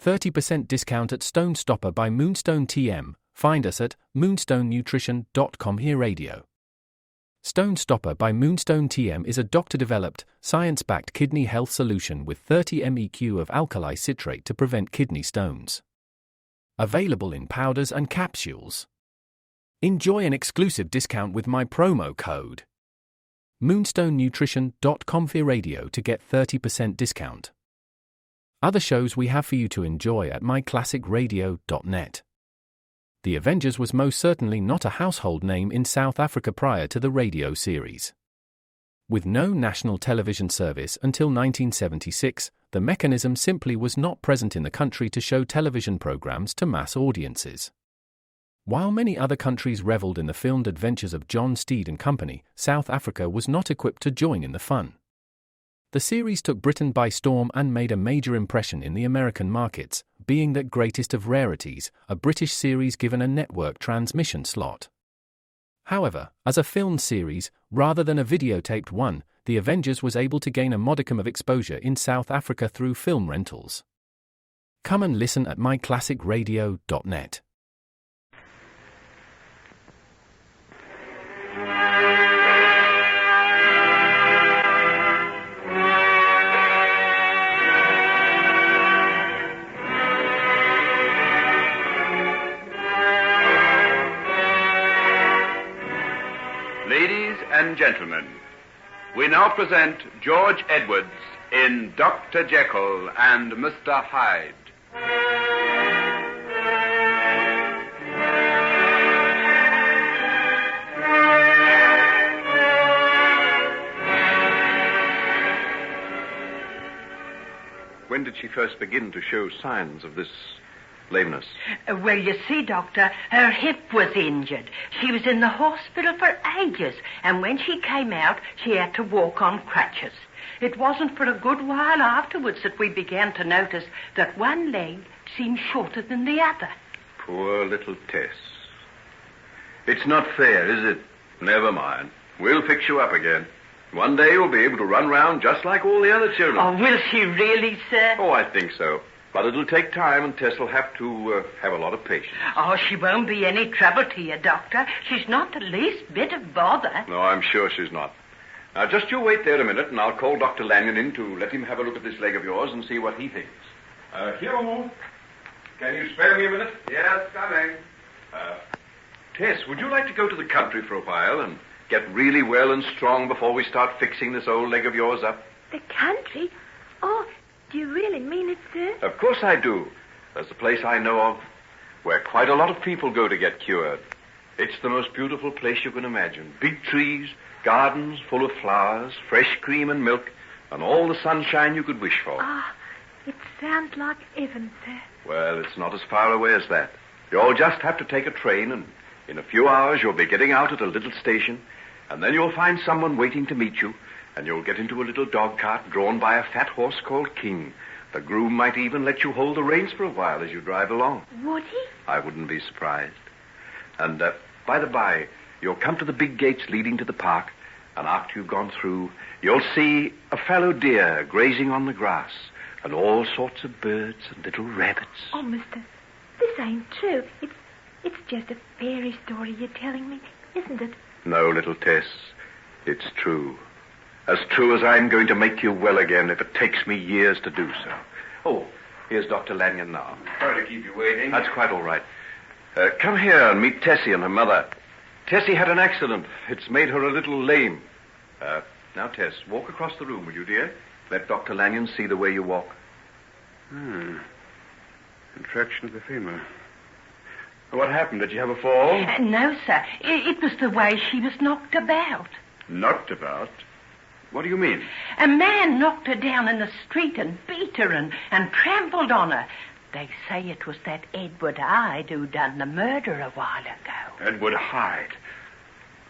30% discount at Stone Stopper by Moonstone TM. Find us at moonstonenutrition.com. Here Radio. Stone Stopper by Moonstone TM is a doctor-developed, science-backed kidney health solution with 30 MEq of alkali citrate to prevent kidney stones. Available in powders and capsules. Enjoy an exclusive discount with my promo code moonstonenutrition.com. Here Radio to get 30% discount. Other shows we have for you to enjoy at myclassicradio.net. The Avengers was most certainly not a household name in South Africa prior to the radio series. With no national television service until 1976, the mechanism simply was not present in the country to show television programs to mass audiences. While many other countries reveled in the filmed adventures of John Steed and company, South Africa was not equipped to join in the fun. The series took Britain by storm and made a major impression in the American markets, being that greatest of rarities, a British series given a network transmission slot. However, as a film series, rather than a videotaped one, The Avengers was able to gain a modicum of exposure in South Africa through film rentals. Come and listen at myclassicradio.net. Ladies and gentlemen, we now present George Edwards in Dr. Jekyll and Mr. Hyde. When did she first begin to show signs of this lameness? Well, you see, Doctor, her hip was injured. She was in the hospital for ages, and when she came out, she had to walk on crutches. It wasn't for a good while afterwards that we began to notice that one leg seemed shorter than the other. Poor little Tess. It's not fair, is it? Never mind. We'll fix you up again. One day you'll be able to run round just like all the other children. Oh, will she really, sir? Oh, I think so. But it'll take time, and Tess will have to have a lot of patience. Oh, she won't be any trouble to you, Doctor. She's not the least bit of bother. No, I'm sure she's not. Now, just you wait there a minute, and I'll call Dr. Lanyon in to let him have a look at this leg of yours and see what he thinks. Hugh, can you spare me a minute? Yes, coming. Tess, would you like to go to the country for a while and get really well and strong before we start fixing this old leg of yours up? The country? Oh, do you really mean it, sir? Of course I do. There's a place I know of where quite a lot of people go to get cured. It's the most beautiful place you can imagine. Big trees, gardens full of flowers, fresh cream and milk, and all the sunshine you could wish for. Ah, it sounds like heaven, sir. Well, it's not as far away as that. You'll just have to take a train, and in a few hours you'll be getting out at a little station, and then you'll find someone waiting to meet you, and you'll get into a little dog cart drawn by a fat horse called King. The groom might even let you hold the reins for a while as you drive along. Would he? I wouldn't be surprised. And, by the by, you'll come to the big gates leading to the park, and after you've gone through, you'll see a fallow deer grazing on the grass, and all sorts of birds and little rabbits. Oh, mister, this ain't true. It's just a fairy story you're telling me, isn't it? No, little Tess, it's true. As true as I'm going to make you well again if it takes me years to do so. Oh, here's Dr. Lanyon now. Sorry to keep you waiting. That's quite all right. Come here and meet Tessie and her mother. Tessie had an accident. It's made her a little lame. Now, Tess, walk across the room, will you, dear? Let Dr. Lanyon see the way you walk. Contraction of the femur. What happened? Did you have a fall? No, sir. It was the way she was knocked about. Knocked about? What do you mean? A man knocked her down in the street and beat her and trampled on her. They say it was that Edward Hyde who done the murder a while ago. Edward Hyde?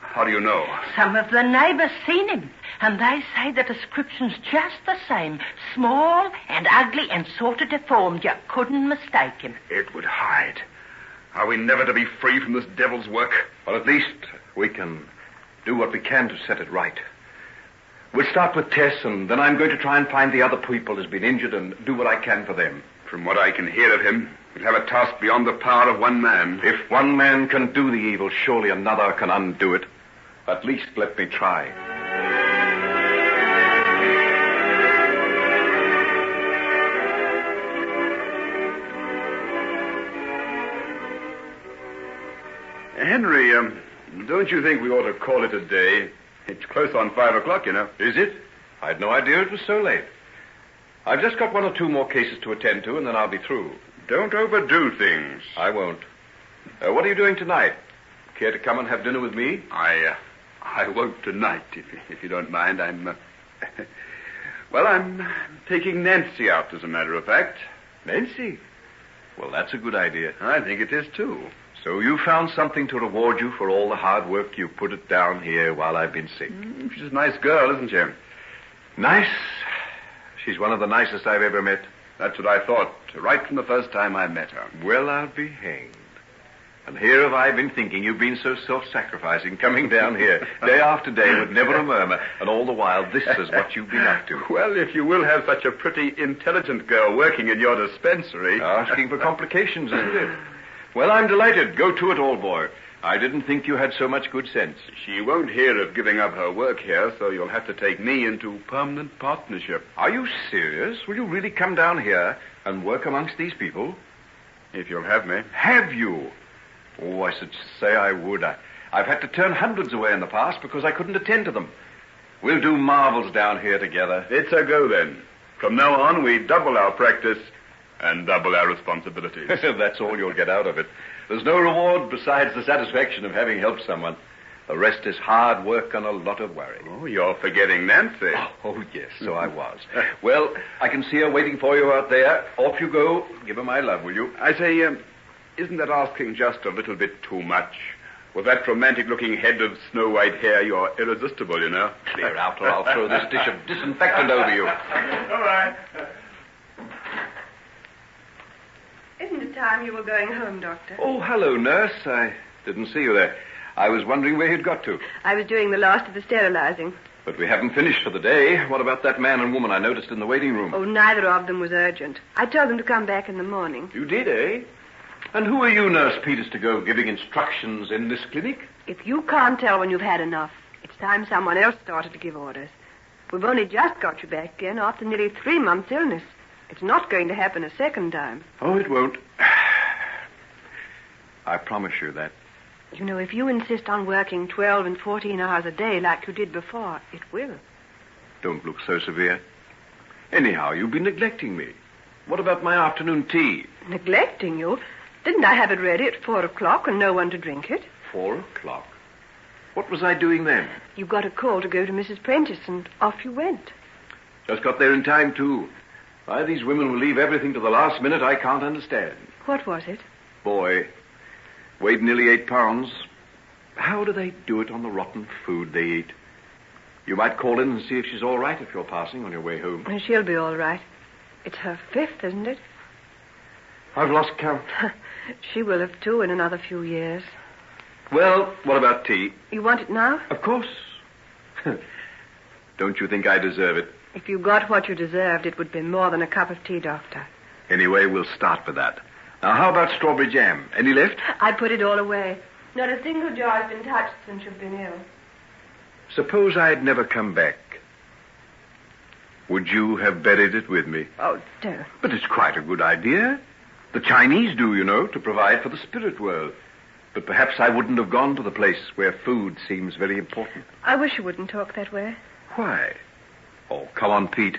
How do you know? Some of the neighbors seen him, and they say the description's just the same. Small and ugly and sort of deformed. You couldn't mistake him. Edward Hyde. Are we never to be free from this devil's work? Well, at least we can do what we can to set it right. We'll start with Tess, and then I'm going to try and find the other people who's been injured and do what I can for them. From what I can hear of him, he'll have a task beyond the power of one man. If one man can do the evil, surely another can undo it. At least let me try. Henry, don't you think we ought to call it a day? It's close on 5 o'clock, you know. Is it? I'd no idea it was so late. I've just got 1 or 2 more cases to attend to, and then I'll be through. Don't overdo things. I won't. What are you doing tonight? Care to come and have dinner with me? I won't tonight, if you don't mind. I'm taking Nancy out, as a matter of fact. Nancy? Well, that's a good idea. I think it is, too. So you found something to reward you for all the hard work you put it down here while I've been sick. She's a nice girl, isn't she? Nice? She's one of the nicest I've ever met. That's what I thought, right from the first time I met her. Well, I'll be hanged. And here have I been thinking you've been so self-sacrificing, coming down here day after day with never a murmur, and all the while this is what you've been up to. Well, if you will have such a pretty, intelligent girl working in your dispensary... Asking for complications, isn't it? Well, I'm delighted. Go to it, old boy. I didn't think you had so much good sense. She won't hear of giving up her work here, so you'll have to take me into permanent partnership. Are you serious? Will you really come down here and work amongst these people? If you'll have me. Have you? Oh, I should say I would. I've had to turn hundreds away in the past because I couldn't attend to them. We'll do marvels down here together. It's a go, then. From now on, we double our practice and double our responsibilities. That's all you'll get out of it. There's no reward besides the satisfaction of having helped someone. The rest is hard work and a lot of worry. Oh, you're forgetting Nancy. Oh, yes, so I was. Well, I can see her waiting for you out there. Off you go. Give her my love, will you? I say, isn't that asking just a little bit too much? With that romantic-looking head of snow-white hair, you're irresistible, you know. Clear out or I'll throw this dish of disinfectant over you. All right. Isn't it time you were going home, Doctor? Oh, hello, nurse. I didn't see you there. I was wondering where you'd got to. I was doing the last of the sterilizing. But we haven't finished for the day. What about that man and woman I noticed in the waiting room? Oh, neither of them was urgent. I told them to come back in the morning. You did, eh? And who are you, Nurse Peters, to go giving instructions in this clinic? If you can't tell when you've had enough, it's time someone else started to give orders. We've only just got you back again after nearly 3 months' illness. It's not going to happen a second time. Oh, it won't. I promise you that. You know, if you insist on working 12 and 14 hours a day like you did before, it will. Don't look so severe. Anyhow, you've been neglecting me. What about my afternoon tea? Neglecting you? Didn't I have it ready at 4 o'clock and no one to drink it? 4 o'clock? What was I doing then? You got a call to go to Mrs. Prentice, and off you went. Just got there in time, too. Why these women will leave everything to the last minute, I can't understand. What was it? Boy, weighed nearly 8 pounds. How do they do it on the rotten food they eat? You might call in and see if she's all right if you're passing on your way home. She'll be all right. It's her 5th, isn't it? I've lost count. She will have, too, in another few years. Well, what about tea? You want it now? Of course. Don't you think I deserve it? If you got what you deserved, it would be more than a cup of tea, Doctor. Anyway, we'll start with that. Now, how about strawberry jam? Any left? I put it all away. Not a single jar has been touched since you've been ill. Suppose I had never come back. Would you have buried it with me? Oh, don't. But it's quite a good idea. The Chinese do, you know, to provide for the spirit world. But perhaps I wouldn't have gone to the place where food seems very important. I wish you wouldn't talk that way. Why? Oh, come on, Pete.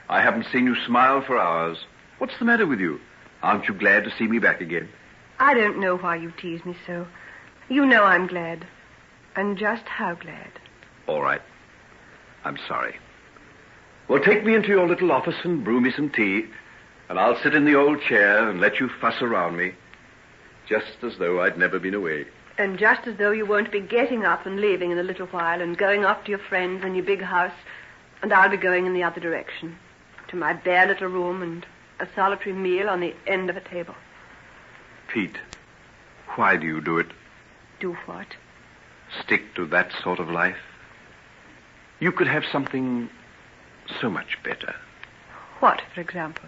I haven't seen you smile for hours. What's the matter with you? Aren't you glad to see me back again? I don't know why you tease me so. You know I'm glad. And just how glad. All right. I'm sorry. Well, take me into your little office and brew me some tea, and I'll sit in the old chair and let you fuss around me, just as though I'd never been away. And just as though you won't be getting up and leaving in a little while and going off to your friends and your big house, and I'll be going in the other direction, to my bare little room and a solitary meal on the end of a table. Pete, why do you do it? Do what? Stick to that sort of life? You could have something so much better. What, for example?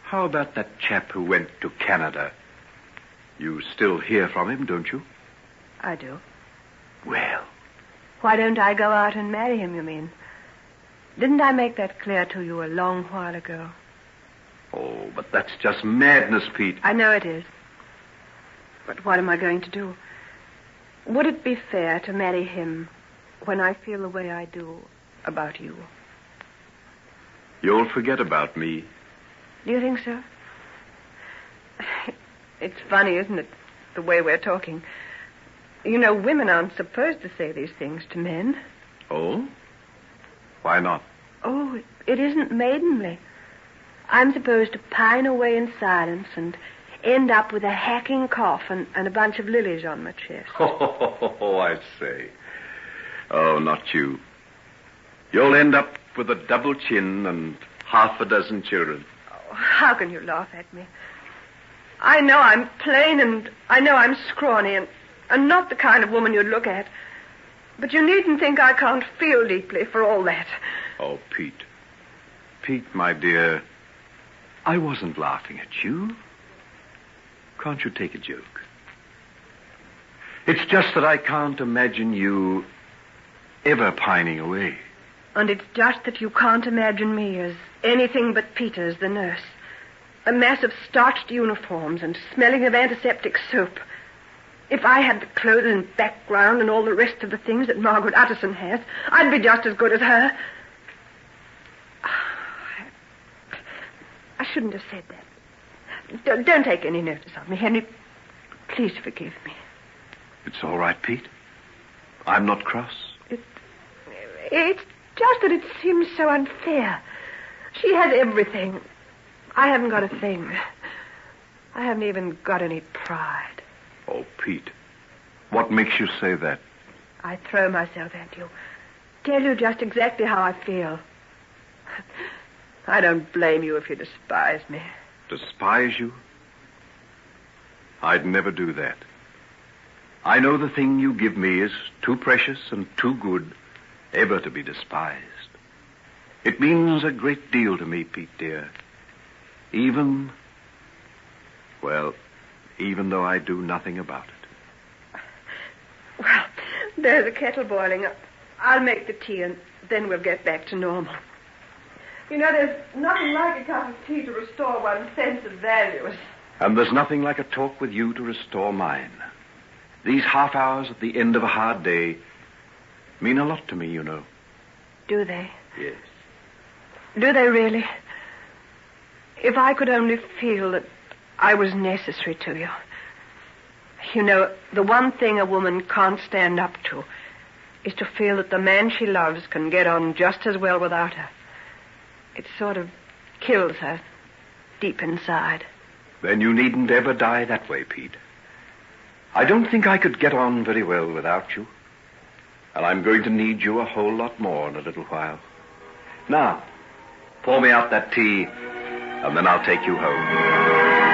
How about that chap who went to Canada? You still hear from him, don't you? I do. Well. Why don't I go out and marry him, you mean? Didn't I make that clear to you a long while ago? Oh, but that's just madness, Pete. I know it is. But what am I going to do? Would it be fair to marry him when I feel the way I do about you? You'll forget about me. Do you think so? It's funny, isn't it, the way we're talking? You know, women aren't supposed to say these things to men. Oh? Why not? Oh, it isn't maidenly. I'm supposed to pine away in silence and end up with a hacking cough and a bunch of lilies on my chest. Oh, I say. Oh, not you. You'll end up with a double chin and half a dozen children. Oh, how can you laugh at me? I know I'm plain and I know I'm scrawny and not the kind of woman you'd look at. But you needn't think I can't feel deeply for all that. Oh, Pete. Pete, my dear, I wasn't laughing at you. Can't you take a joke? It's just that I can't imagine you ever pining away. And it's just that you can't imagine me as anything but Peters, the nurse. A mass of starched uniforms and smelling of antiseptic soap. If I had the clothes and background and all the rest of the things that Margaret Utterson has, I'd be just as good as her. I shouldn't have said that. Don't take any notice of me, Henry. Please forgive me. It's all right, Pete. I'm not cross. It's just that it seems so unfair. She has everything. I haven't got a thing. I haven't even got any pride. Oh, Pete, what makes you say that? I throw myself at you. Tell you just exactly how I feel. I don't blame you if you despise me. Despise you? I'd never do that. I know the thing you give me is too precious and too good ever to be despised. It means a great deal to me, Pete, dear. Even though I do nothing about it. Well, there's a kettle boiling up. I'll make the tea and then we'll get back to normal. You know, there's nothing like a cup of tea to restore one's sense of values. And there's nothing like a talk with you to restore mine. These half hours at the end of a hard day mean a lot to me, you know. Do they? Yes. Do they really? If I could only feel that I was necessary to you. You know, the one thing a woman can't stand up to is to feel that the man she loves can get on just as well without her. It sort of kills her deep inside. Then you needn't ever die that way, Pete. I don't think I could get on very well without you. And I'm going to need you a whole lot more in a little while. Now, pour me out that tea, and then I'll take you home.